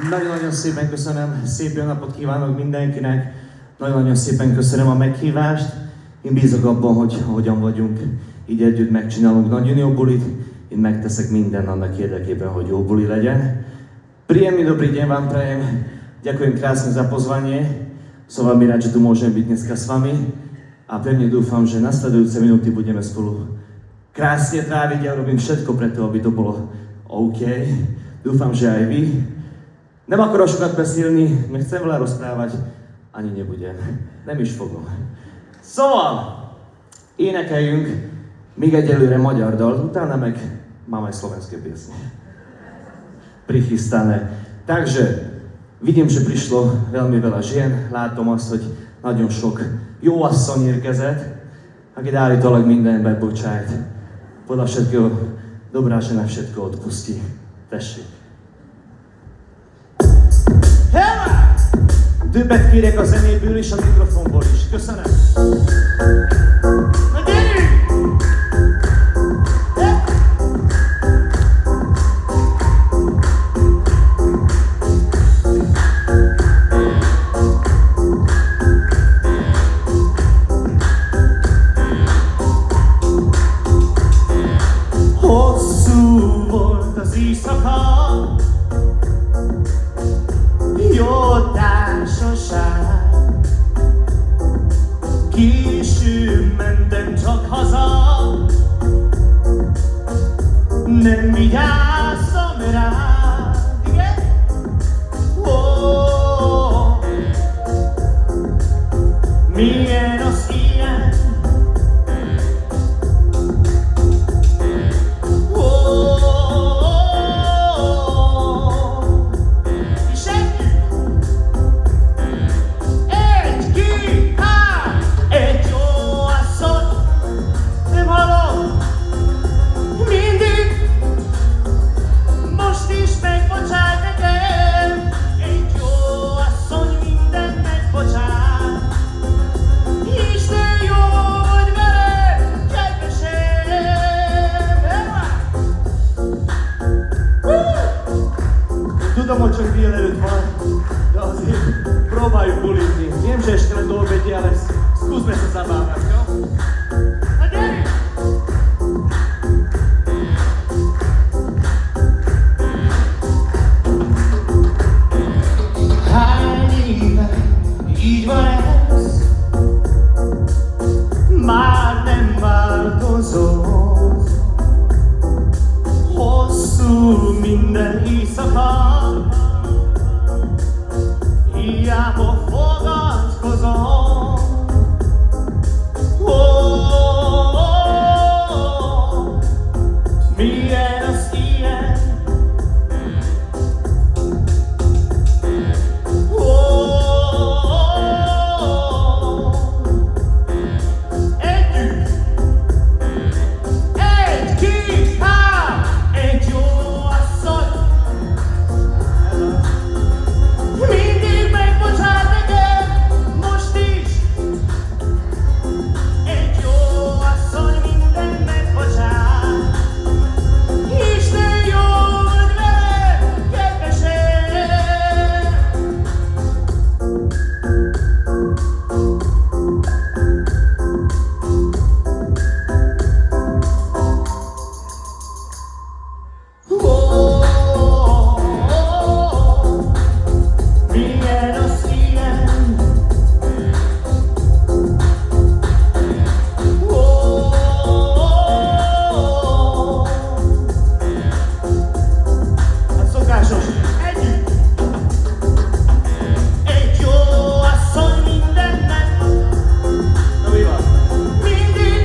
Nagyon-nagyon szépen köszönöm, szép jó napot kívánok mindenkinek. Nagyon-nagyon szépen köszönöm a meghívást. Én bízok abban, hogy hogyan vagyunk, így együtt megcsinálunk nagyon jó bulit. Én megteszek minden annak érdekében, hogy jó buli legyen. Príjemný dobrý deň vám prajem. Ďakujem krásne za pozvanie. Som veľmi rád, že tu môžem byť dneska s vami. A pevne dúfam, že nasledujúce minúty budeme spolu krásne tráviť. Ja robím všetko preto, aby to bolo OK. Dúfam, že aj vy. Nem akarok sokat beszélni, meg chcem veľa rozprávať, ani nebudem. Nem is fogom. Szóval, énekeljünk még egyelőre magyar dalt, utána meg mám aj slovenské piesne prichystané. Takže vidím, že prišlo veľmi veľa žien, látom azt, hogy nagyon sok jó asszony érkezett, akit állítólag minden bebocsájt. Podľa všetkého dobrá žena všetko odpustí. Tessék! Többet kérek a zenéből és a mikrofonból is. Köszönöm! Na gyerünk! Hosszú volt az éjszaka, jó társaság. Későn mentem csak haza, nem vigyáztam rád, igen? Oh, milyen az ilyen? Tudom, hogy csak délelőtt van, de azért próbáljuk bulizni. Wiem, że jeszcze do obiedzie, ale skúsme sa zabávať, jo? A gyere! Hány éve így van ez, már nem változott. Hosszú minden éjszaka, hiába fogadkozom. Milyen az ilyen? Együtt! Egy, két, hár! Egy jó asszony! Mindig megbocsát nekem, most is! Egy jó asszony minden megbocsát. Isten jó vagy velem, kedvesem! Milyen az ilyen? Hát szokásos, együtt! Egy jó asszony mindennek. Na mi van? Mindig,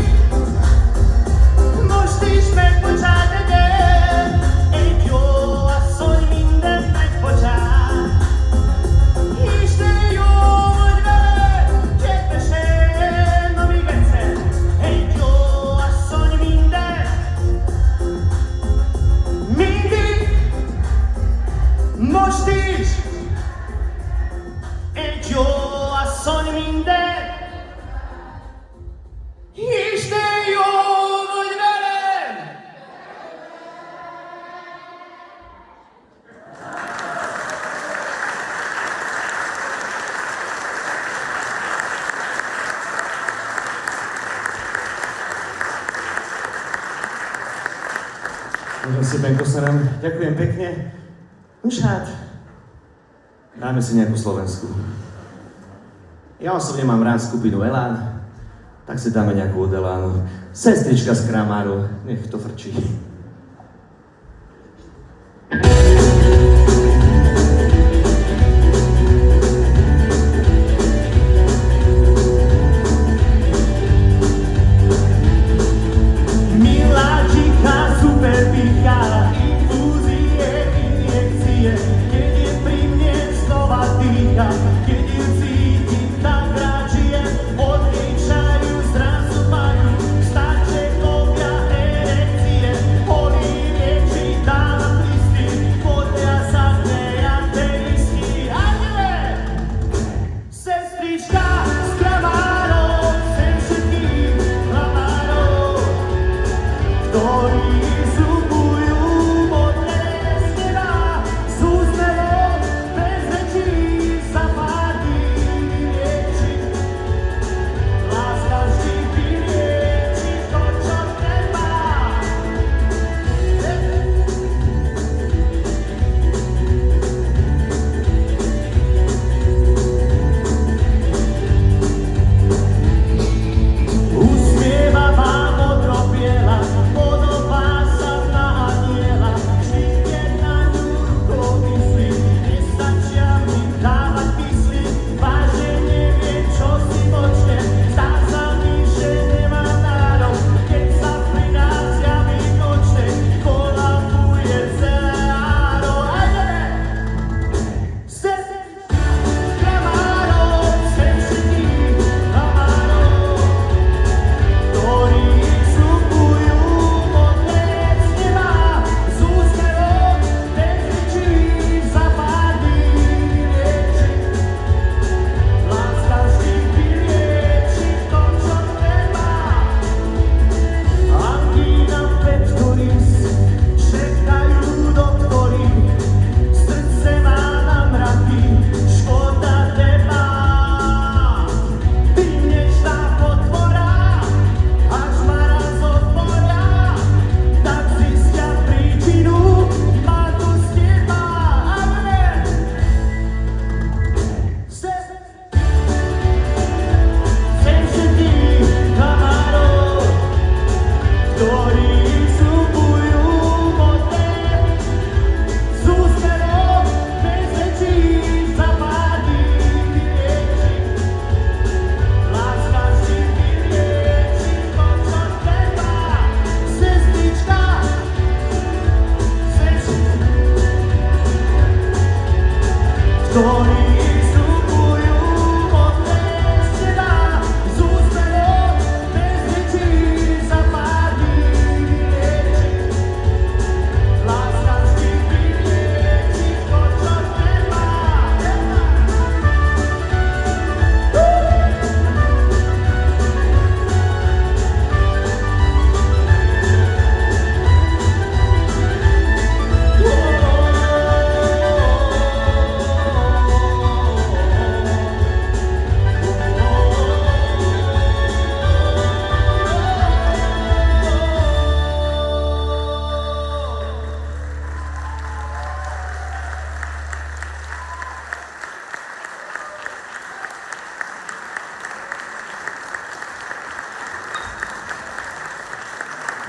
most is megbocsát nekem. Egy jó asszony minden megbocsát. Isten jó vagy velem, kedvesem. Na még egyszer. Egy jó asszony minden. Mindig, most is. Egy jó asszony minden. Isten jó vagy velem. Nagyon szépen köszönöm. Ďakujem pekne. Už hát, dáme si nejakú slovenskú. Ja osobne mám rád skupinu Elán, tak si dáme nejakú od Elánu. Sestrička z Kramárov, nech to frčí.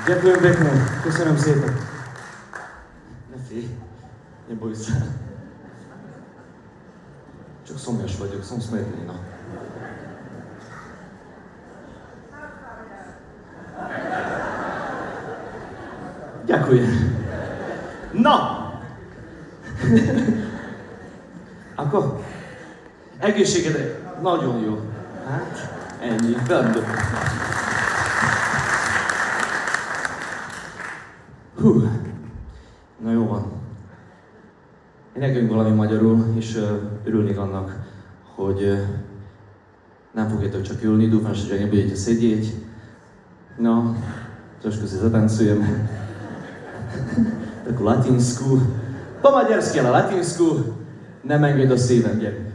Ďakujem pekne, köszönöm szépen. Ne félj, ne bojj sa. Csak szomjas vagyok, som smedný, no. Ďakujem. No! Ako? Egészségedre nagyon jó. Hát, ennyi, velem. Hú, na jó van. Énekeljünk valami magyarul, és örülnék annak, hogy nem fogjátok csak ülni, dúfam, že nebudete sedieť. No, trošku si zatancujeme. Takú latinsku, po maďarsky, ale latinsku, nem engedd a szívem, gyerek.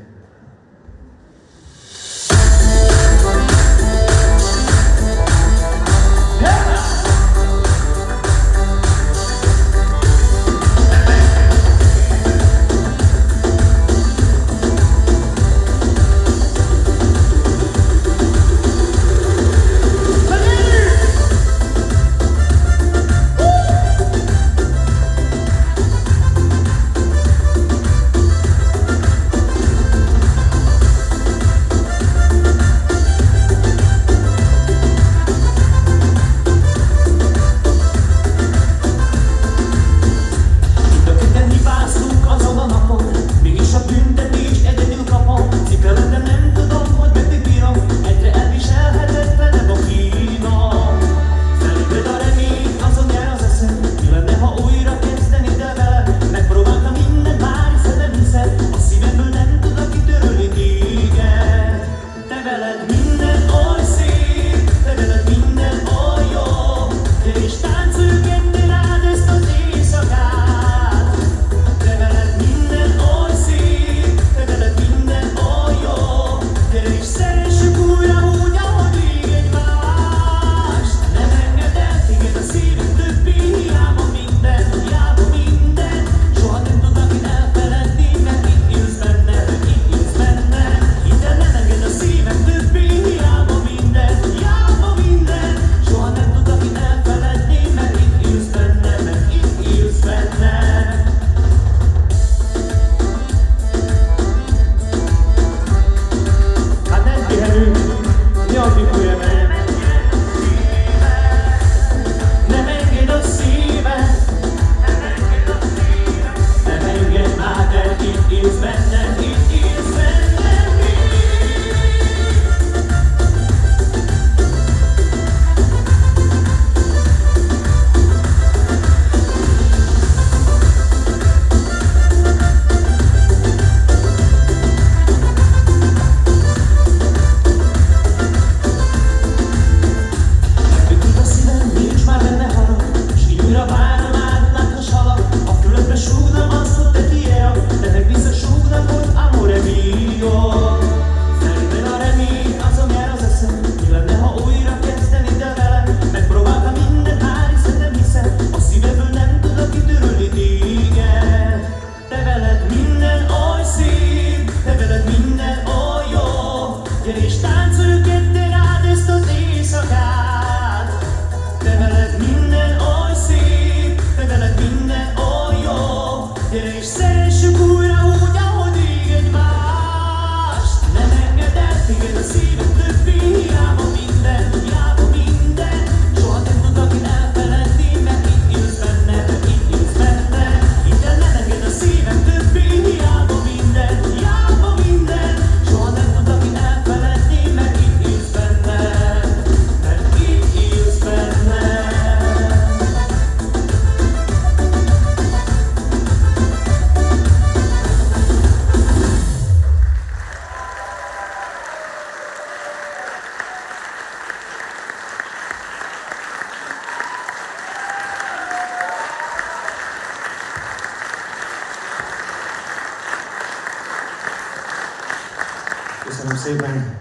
Köszönöm szépen.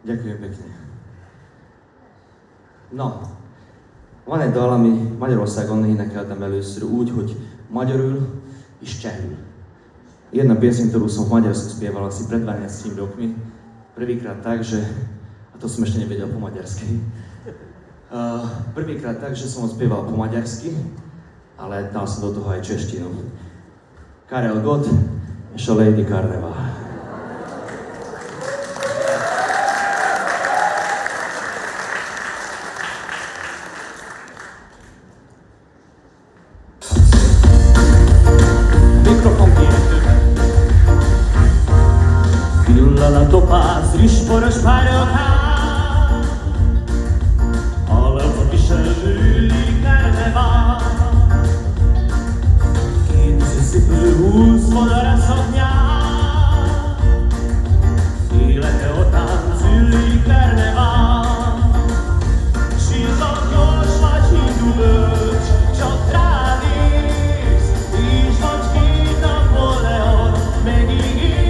Ďakujem pekne. No, van egy dal, ami Magyarországon énekeltem először úgy, hogy magyarul és csehül. Jedna pieseň, ktorú som v Maďarsku spieval asi pred 12 rokmi. Prvýkrát tak, že... A to som ešte nevedel po maďarsky. Prvýkrát tak, že som ho spieval po maďarsky, ale dal som do toho aj češtinu. Karel Gott és a Lady Carneva. A topáz, rizsporos párjokán, a lelcot viselő karnevál. Két szipő húz modern szoknyán, élete után zülli karnevál. Sízakos vagy hindu bölcs, csak rád néz, így vagy két Napóleon, megígér.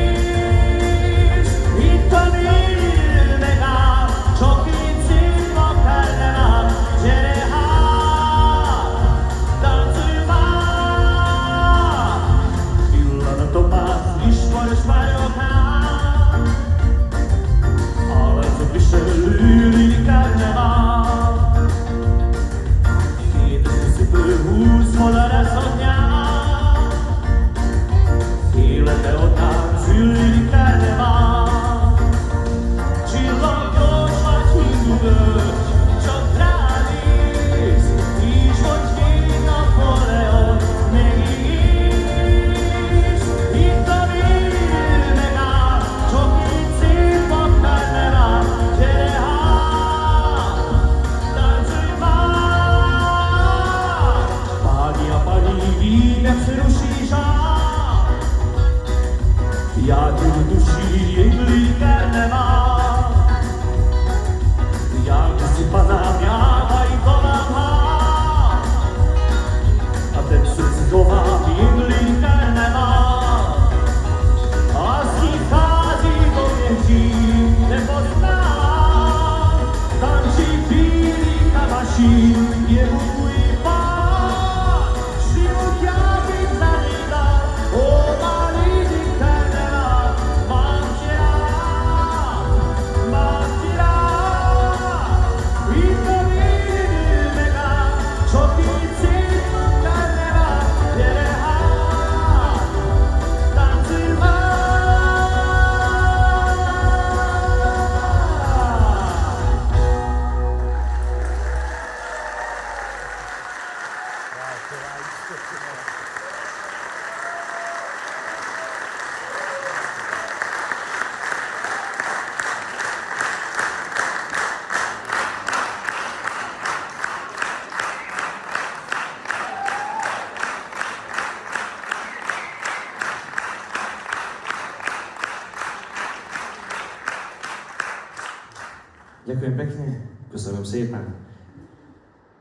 Ďakujem pekne, köszönöm szépen.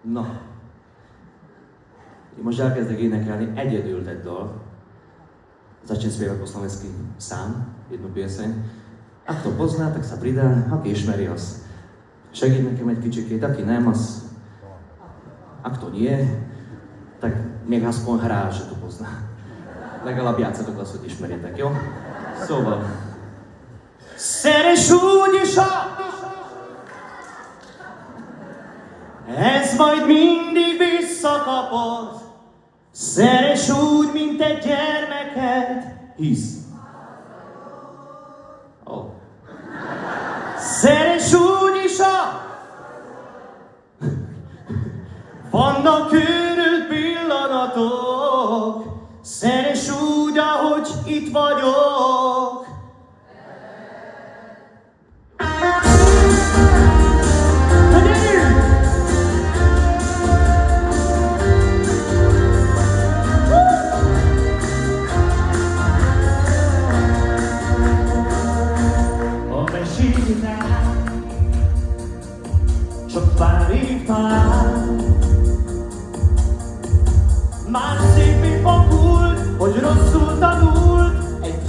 Na, én most elkezdek énekelni egyedül egy dal. Začnem spievať po slovensky sám, jednu pieseň. A kto pozná, tak sa pridá, aki ismeri, az segít nekem egy kicsikét, aki nem, az... A kto nie, tak nech aspoň hrá, že to pozná. Legalább játszatok azt, hogy ismerjetek, jó? Szóval... Szeres úgy is a... Ez majd mindig visszakapod. Szeres úgy, mint egy gyermeket. Hisz. Oh. Szeres úgy is a... Vannak körül pillanatok. Szeres úgy, ahogy itt vagyok. Csak pár év talán. Már szép épp a kult, hogy rosszul tanult. Egy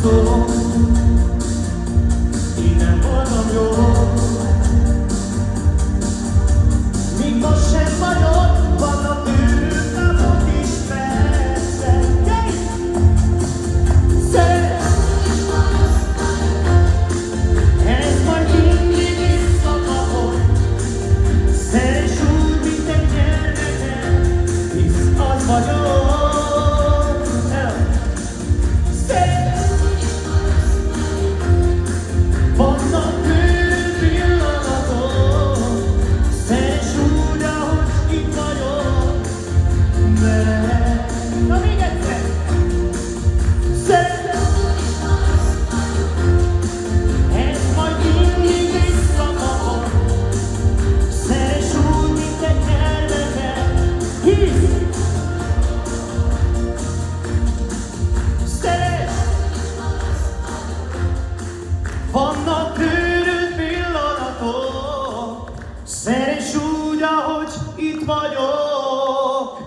szól, így nem voltam jó. Míg most sem vagy ott, vannak ők napok is persze. Ez majd mindig visszakapod. Szeress úgy, mint egy gyermeket, hisz az vagyok. Vannak bőrű pillanatok, szeress úgy, ahogy itt vagyok veled. Na még egyszer! Ez majd mindig visszakapod. Szeress úgy, mint egy gyermeket, hisz! Vannak őrült pillanatok, szeress úgy, ahogy itt vagyok.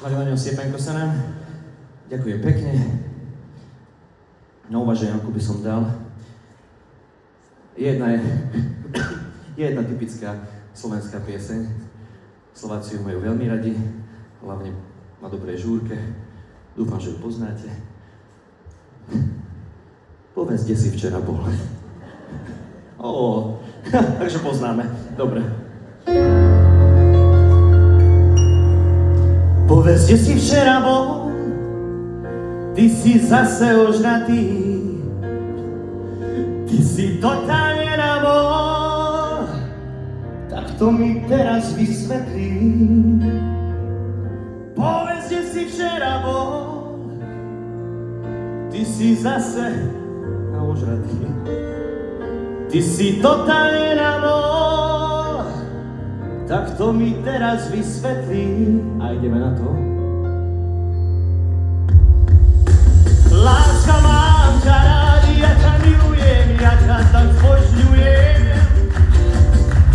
Nagyon szépen köszönöm. Ďakujem pekne. Na uvažujem, ako by som dal. Jedna typická slovenská pieseň. Slováci ju majú veľmi radi, hlavne na dobrej žúrke. Dúfam, že ju poznáte. Povedz, kde si včera bol. Takže poznáme. Dobre. Povedz, kde si včera bol, ty si zase ožratý, ty si totálne nabol, tak to mi teraz vysvetlí. Povedz, kde si včera bol, ty si zase Ožratý. ty si totálne nabol, tak to mi teraz vysvetlí. A ideme na to. Láska, mám ťa rád, ja ťa milujem, ja ťa tak zbožňujem.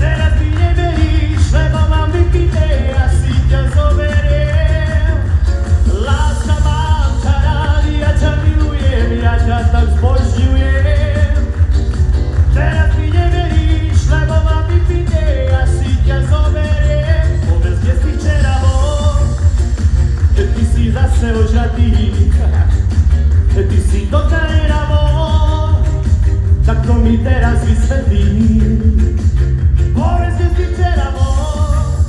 Teraz mi neveríš, lebo mám vypité, ja si ťa zoberiem. Láska, mám ťa rád, ja ťa milujem, ja ťa tak zbožňujem. Teraz mi neveríš, lebo mám vypité, ja si ťa zoberiem. Povedz, kde si včera bol, ty si zase ožratý. Ty si totálne nabol, tak to mi teraz vysvetlí. Povedz, kde si včera bol,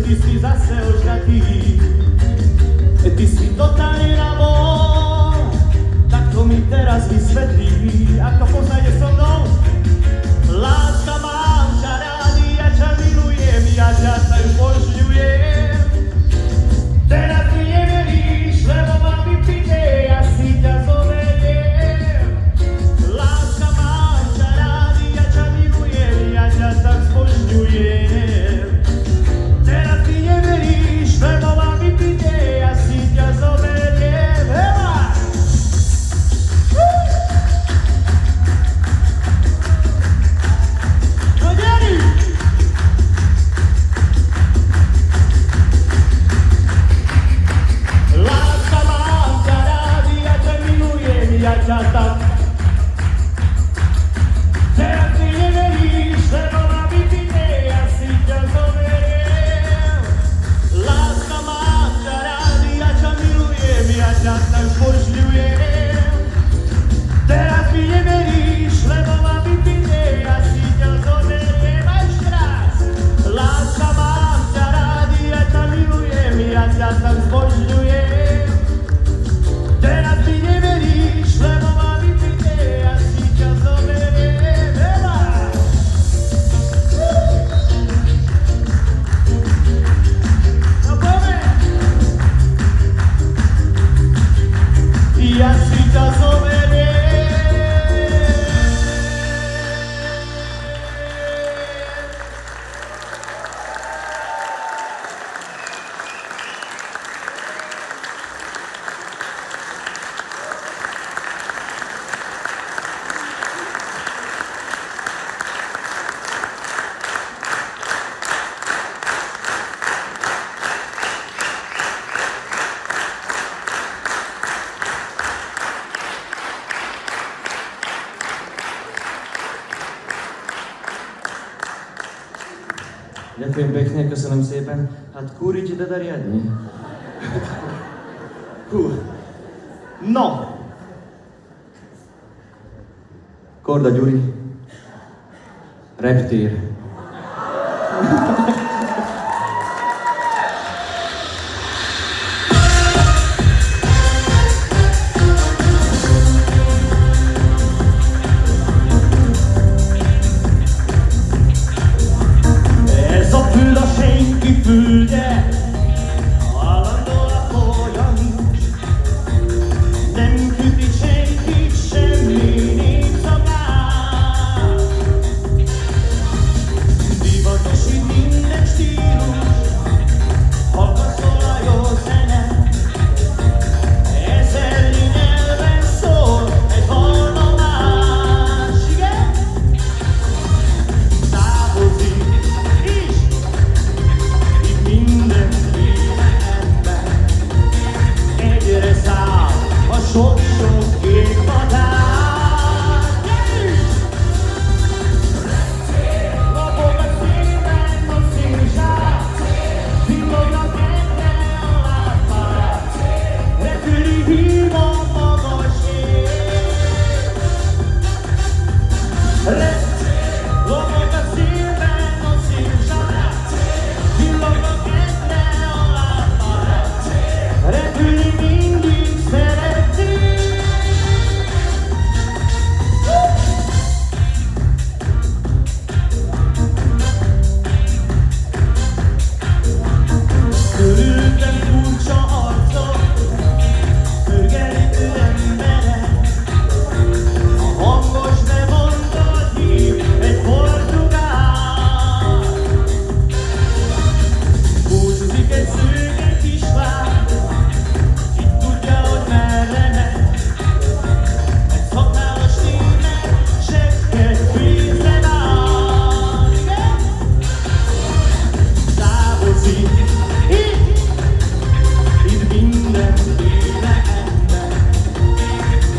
ty si zase ožratý. Ty si totálne nabol, tak to mi teraz vysvetlí. Ak to poznáte so mnou, láska, mám ťa rád, ja ťa milujem, ja ťa tak zbožňujem. Teraz mi neveríš, lebo mám vypité, ja si ťa zoberiem. Láska, mám ťa rád, ja ťa milujem, ja ťa tak zbožňujem. Teraz mi neveríš, lebo mám vypité, ja si ťa zoberiem. Hela! No Jerry! Láska, mám ťa rád, ja ťa milujem, ja ťa tak. Teraz mi neveríš, lebo mám vypité, ja si ťa zoberiem. Láska, mám ťa rád, ja ťa milujem, ja ťa tak zbožňujem. Teraz mi neveríš, lebo mám vypité, ja si ťa zoberiem. A ešte raz. Láska, mám ťa rád, ja ťa milujem, ja ťa tak zbožňujem. Teraz mi neveríš, lebo mám vypité, ja si ťa zoberiem. Hela! No povedz! Ja si ťa zoberiem. Ďakujem pekne, köszönöm szépen. Hát kúriť ide riadne. Hú. No, Korda Gyuri. Reptír. ez a föld a senki földje, állandóan folyan nincs. Nem köti senkit, semmi nincs szakál. Divatos itt minden stílus, halkan szól a jó zene. Ezer nyelven szól egy vallomás, igen? Távozik is, itt mindenféle ember. Egyre száll a sok-sok kék madár. Lopog a szépen a színzsák, villognak egyre a lámpák. Repüli hív a magas ég. Lopog a szépen a színzsák, villognak egyre a lámpák. Repülni mindig szeretnék. Körülöttem furcsa arcok, förgelítő emberek. A hangos bemondott hív egy portugál. Búcsúzik egy szőke kisvár, ki tudja, hogy merre megy. Egy szakállas német segged pénzre áll, igen? Távozik itt mindenféle ember.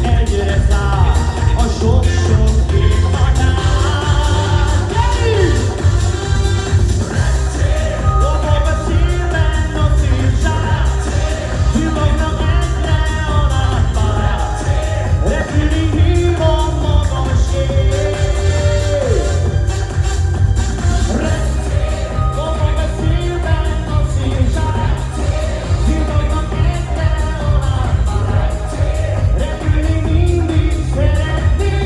Egyre száll a sok-sok kék madár. Lopog a szélben a színzsák, villognak egyre a lámpák. Repüli hív a magas ég. Lopog a szélben a színzsák, villognak egyre a lámpák. Repülni mindig szeretnék.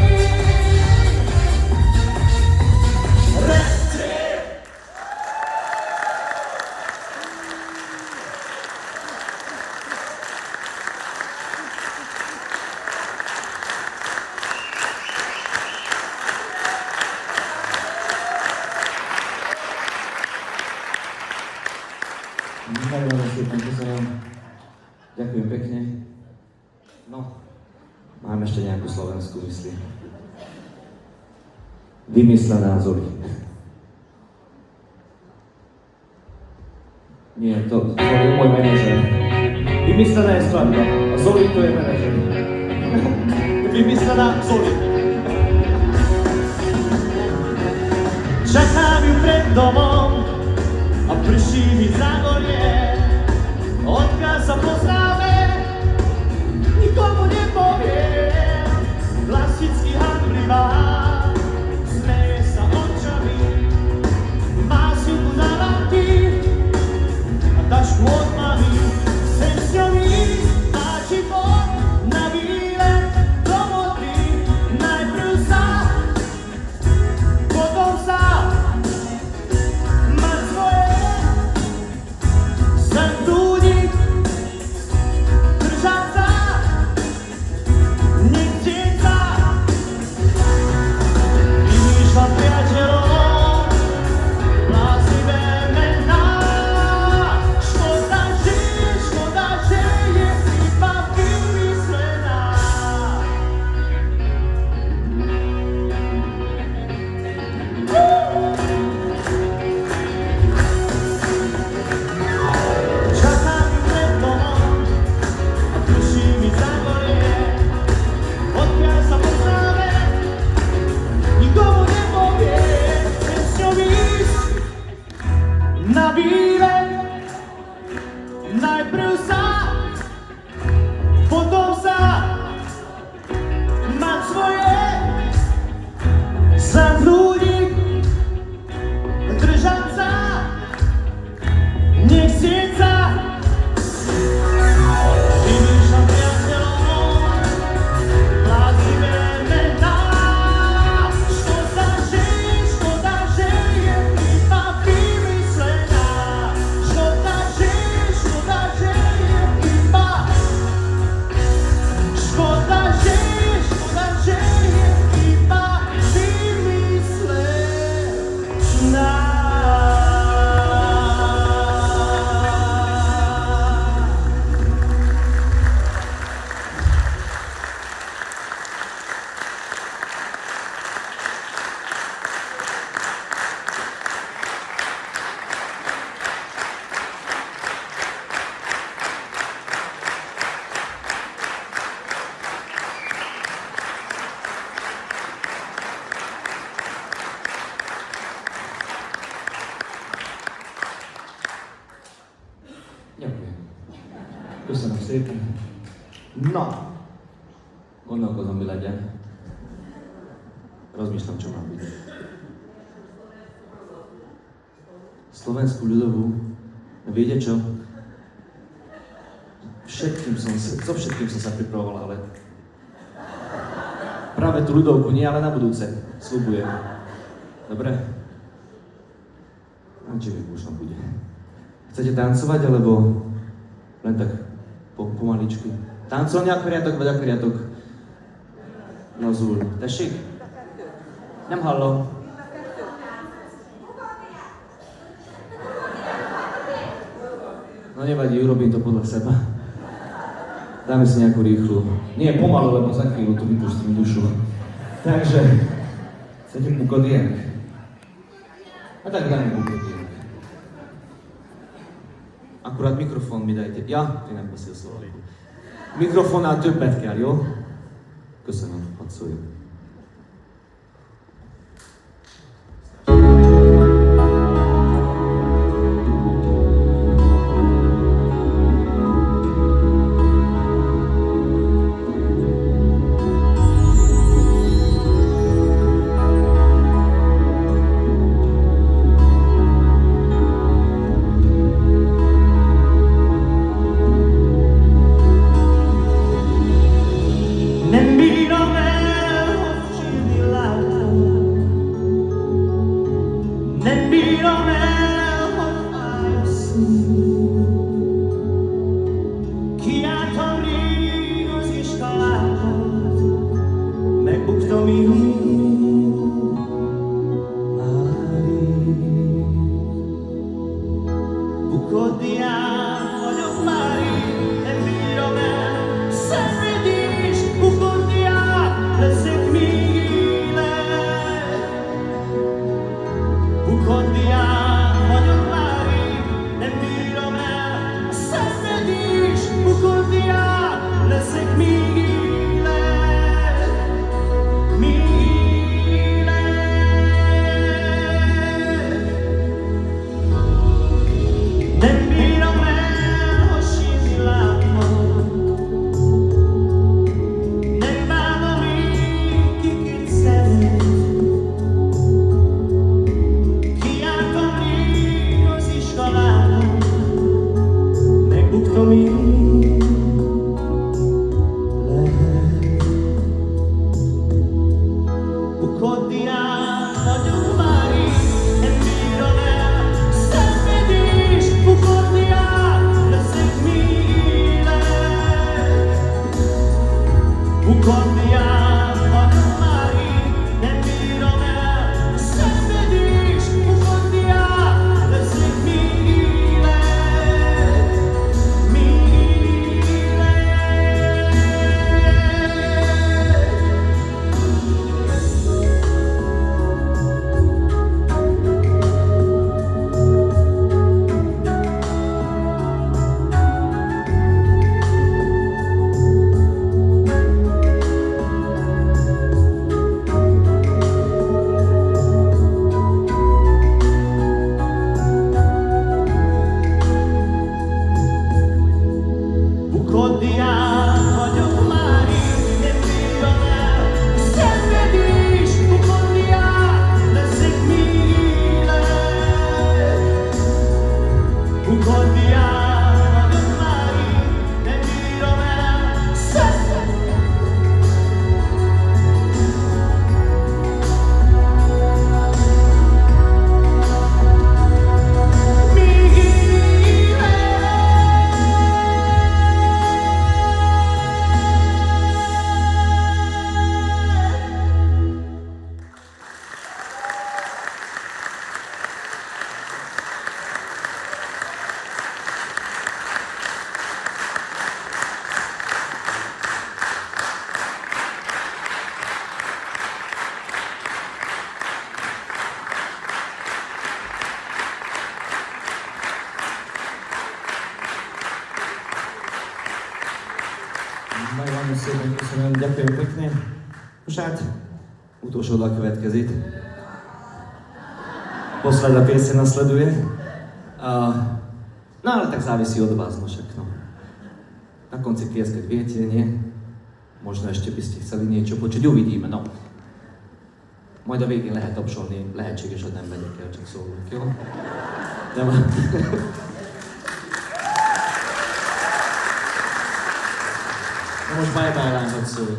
Nagyon szépen köszönöm. Ďakujem pekne. No, mám ešte nejakú slovenskú mysli. Vymyslená Zoli. Nie, to Zoli je môj manažer. Vymyslená je skladba a Zoli to je manažer. Vymyslená Zoli. Čakám ju pred domom a prší mi zágorie. Odkiaľ sa poznáme, nikomu nepoviem. Klasicky handlivá, smeje sa očami, má silku na lampy a tašku od mami. Chcem s ňou ísť na život, na výlet do vody. Najprv sa, potom sa mať svoje. Sem túdiť szépen. Na, gondolkozom, mi legyen. Rozmýšľam, čo mám byť. Slovenskú ľudovú, viete čo? So všetkým som sa pripravoval, ale práve tú ľudovku nie, ale na budúce. Sľubujem. Dobre? A či mi už bude. Chcete tancovať, alebo len tak pomaličky? Tancovňa ako riadok, veď ako riadok. No zúľ. Tesik? Nem hallom. No nevadí, urobím to podľa seba. Dáme si nejakú rýchlu. Nie, pomalu, lebo za chvíľu tu vypustím dušu. Takže, chcete bukodienk? A tak dáme bukodienk. Akurát mikrofon mi dajte. Ja, tényleg beszél szlovákul. Mikrofonnál többet kell, jó? Köszönöm, hadd szóljon. Nagyon szépen köszönöm, ďakujem pekne. Už hát, utolsó dal következik. Posledná pieseň nasleduje. No ale tak závisí od vás, no však no. Na konci pieskať viete, nie? Možno ešte by ste chceli niečo počuť, uvidíme, no. Majd a végén lehet tapsolni, lehetséges, hogy nem megyek el, csak szólok, jó? De Na most bye-bye lányok szól.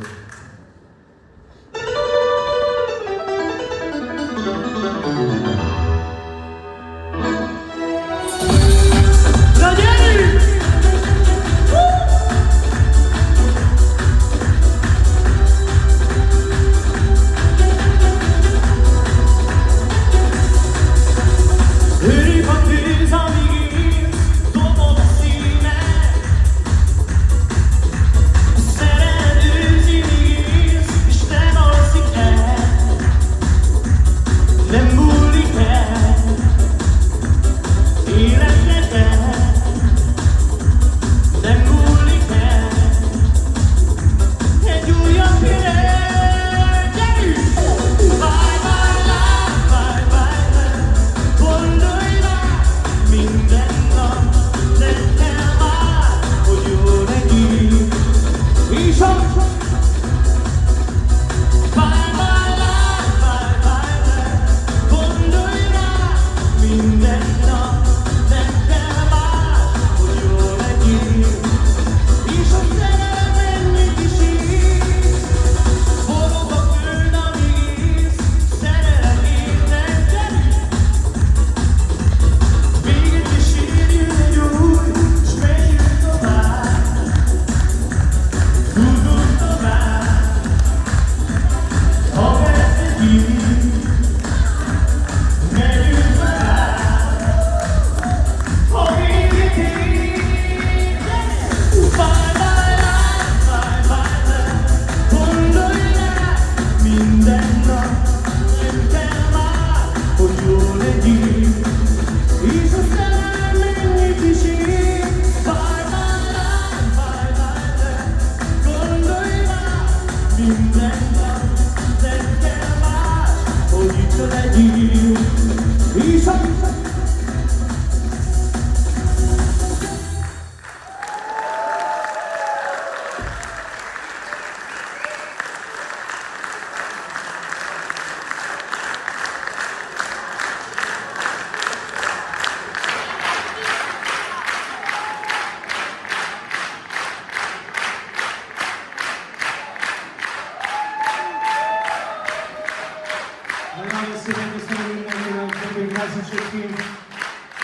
Nagyon szépen köszönöm mindenkinek, köszönöm všetkým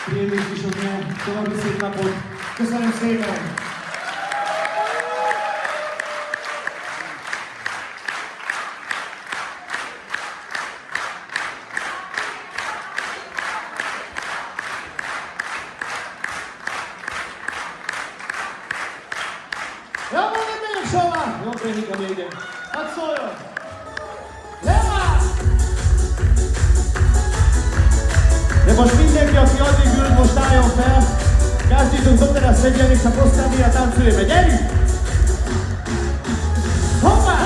príjemných kis dňa, további szép napot. Köszönöm szépen! Ja mondom, megyek sova! Jó, prénik a végén. Hadd szóljon! De most mindenki, aki addig ült, most álljon fel. Každý, kto teraz sedia, nech sa postaví a tancujeme. Gyerünk! Hoppá!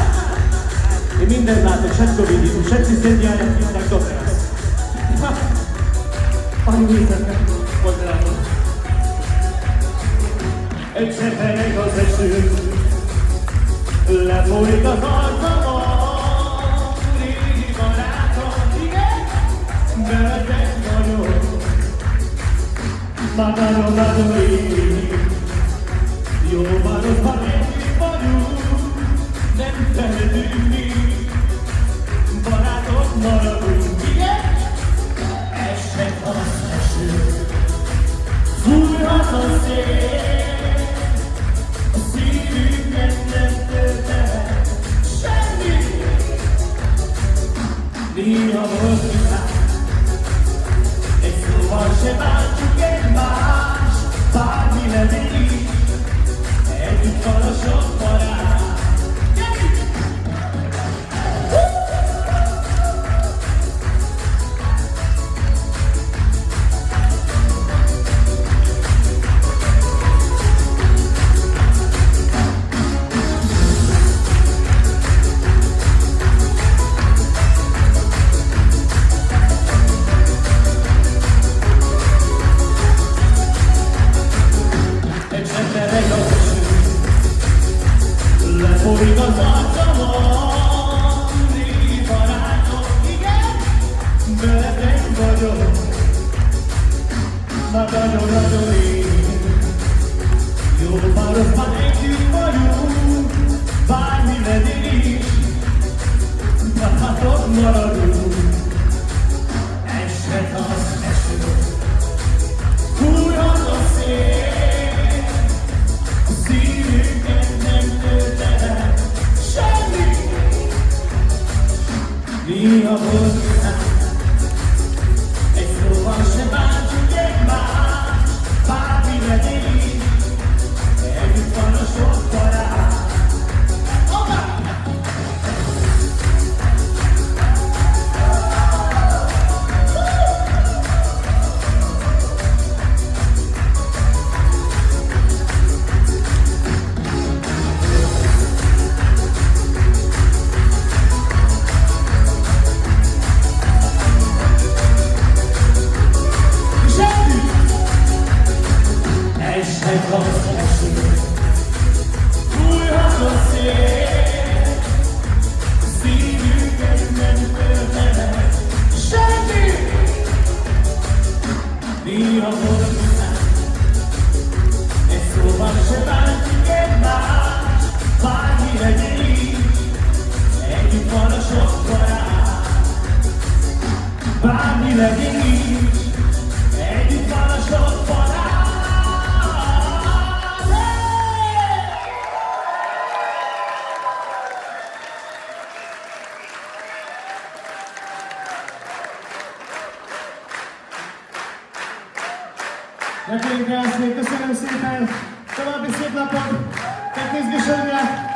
Én mindent látok, všetko vidím. Všetci sedia, jak vidítek doteraz. Pani Vízerke, poďme na to. Egyszer felek az eső, lefolyik az arcomon, régi barátom, igen? Veletek vagyok, Mataron adói, jó városban együtt vagyunk, nem tehetünk mi, barátok maradunk, igen? Esett az eső, fújhat a szél, a szívünknek nem történhet semmi, néha volt vitán. Szóval se bántjuk egymást, bármi legyen, együtt van a sok barát. Néha hozzá, egy szóval se bántsuk egymást, bármi legyen így, együtt van a sok barát. Esnek az eső, fújhat a szél, szívünket nem törhenek semmi. Néha hozzá, egy szóval se bántjuk egymást, bármi legyen így, együtt van a sok barát. Bármi legyen így, együtt van a sok barát. Nekünk köszönöm szépen, további szép napot, teknizgésődre!